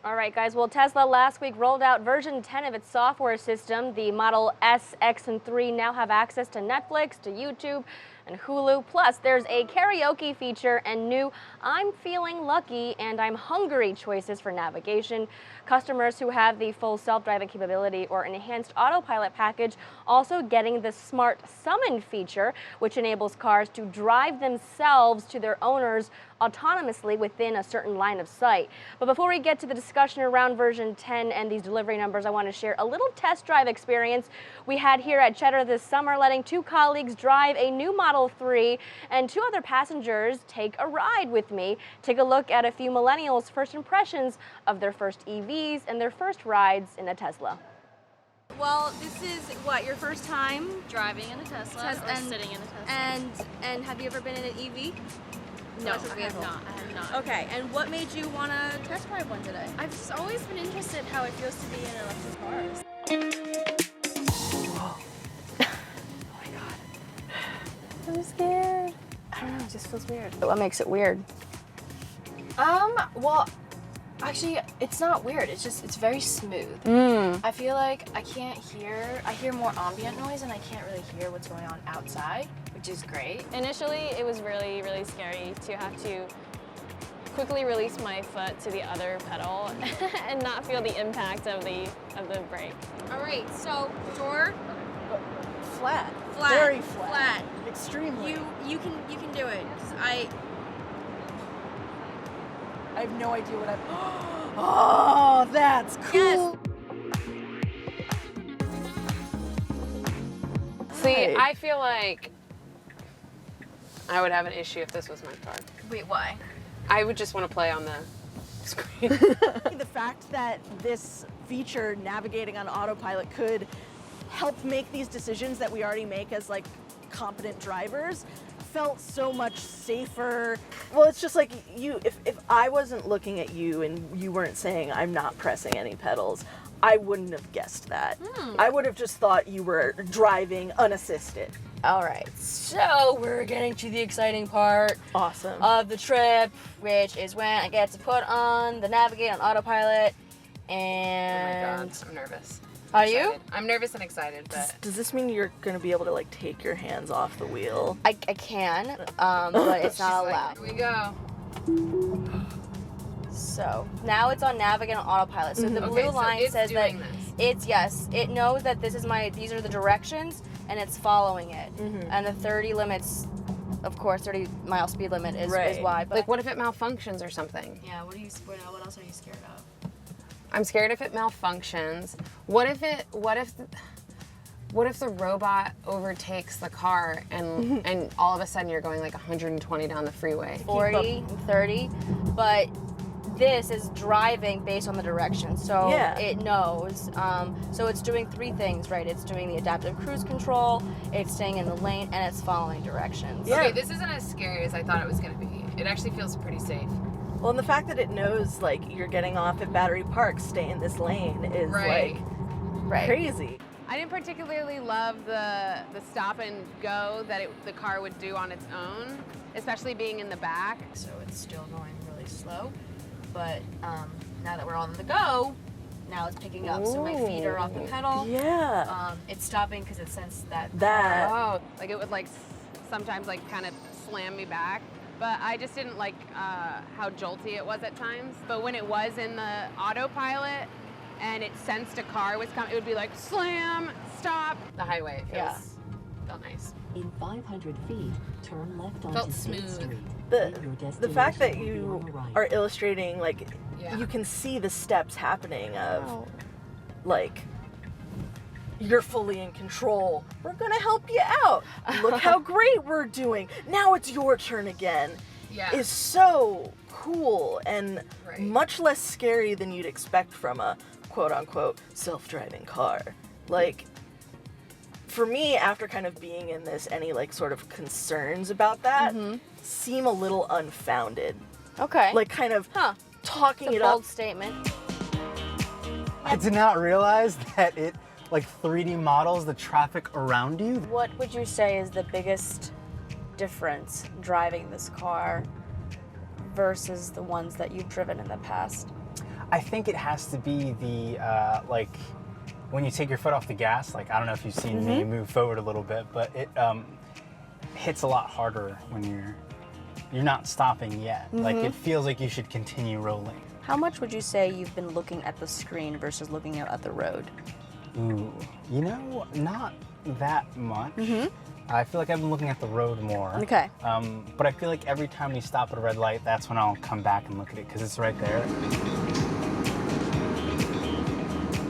All right, guys. Well, Tesla last week rolled out version 10 of its software system. The Model S, X, and 3 now have access to Netflix, to YouTube, and Hulu. Plus, there's a karaoke feature and new I'm feeling lucky and I'm hungry choices for navigation. Customers who have the full self-driving capability or enhanced autopilot package also getting the smart summon feature, which enables cars to drive themselves to their owners autonomously within a certain line of sight. But before we get to the discussion around version 10 and these delivery numbers, I want to share a little test drive experience we had here at Cheddar this summer, letting two colleagues drive a new Model 3 and two other passengers take a ride with me. Take a look at a few millennials' first impressions of their first EVs and their first rides in a Tesla. Well, this is what, your first time driving in a Tesla or sitting in a Tesla. And have you ever been in an EV? No, I have not. I have not. Okay, and what made you want to test drive one today? I've just always been interested how it feels to be in electric cars. Oh my god. I'm scared. I don't know, it just feels weird. What makes it weird? Well, actually, it's not weird. It's very smooth. I feel like I hear more ambient noise and I can't really hear what's going on outside, which is great. Initially, it was really, really scary to have to quickly release my foot to the other pedal and not feel the impact of the brake. All right, so door Flat. Very flat. Extremely. You can do it. I have no idea what Oh, that's cool. Yes. See, I feel like I would have an issue if this was my car. Wait, why? I would just want to play on the screen. The fact that this feature, navigating on autopilot, could help make these decisions that we already make as like competent drivers felt so much safer. Well, it's just like if I wasn't looking at you and you weren't saying I'm not pressing any pedals, I wouldn't have guessed that. I would have just thought you were driving unassisted. All right, so we're getting to the exciting part Awesome. of the trip, which is when I get to put on the navigate on autopilot, Oh and my god, I'm nervous. Are you? Excited. I'm nervous and excited, but Does this mean you're going to be able to like take your hands off the wheel? I can, but it's not allowed. here we go. So now it's on navigate on autopilot. So the blue Okay, so line it's says that doing this. it knows that these are the directions, and it's following it. And the 30 limits, of course, 30-mile speed limit is Right. wide. But Like, what if it malfunctions or something? Yeah, what else are you scared of? I'm scared if it malfunctions. What if the robot overtakes the car and all of a sudden you're going like 120 down the freeway? 40, 30, but this is driving based on the direction, so Yeah. it knows. So it's doing three things, right? It's doing the adaptive cruise control, it's staying in the lane, and it's following directions. Yeah. Okay, this isn't as scary as I thought it was going to be. It actually feels pretty safe. Well, and the fact that it knows like you're getting off at Battery Park, stay in this lane is Right. like crazy. I didn't particularly love the stop and go that the car would do on its own, especially being in the back. So it's still going really slow, but now that we're on the go, now it's picking up. So my feet are off the pedal. Yeah. It's stopping because it sensed that. Oh, Like it would like sometimes like kind of slam me back. But I just didn't like how jolty it was at times. But when it was in the autopilot and it sensed a car was coming, it would be like slam, stop. the highway felt nice. In 500 feet, turn left onto Felt State smooth. Street. The fact that you are illustrating like Yeah. you can see the steps happening of like you're fully in control. We're gonna help you out. Look how great we're doing. Now it's your turn again. Yeah. Is so cool and Right. much less scary than you'd expect from a quote unquote self-driving car. Like for me, after kind of being in this, any like sort of concerns about that seem a little unfounded. Okay. Like kind of talking it's it a bold up. statement. I did not realize that it like 3D models the traffic around you. What would you say is the biggest difference driving this car versus the ones that you've driven in the past? I think it has to be the like when you take your foot off the gas. Like I don't know if you've seen me move forward a little bit, but it hits a lot harder when you're not stopping yet. Like it feels like you should continue rolling. How much would you say you've been looking at the screen versus looking out at the road? Ooh, you know, not that much. I feel like I've been looking at the road more. Okay. But I feel like every time we stop at a red light, that's when I'll come back and look at it because it's right there.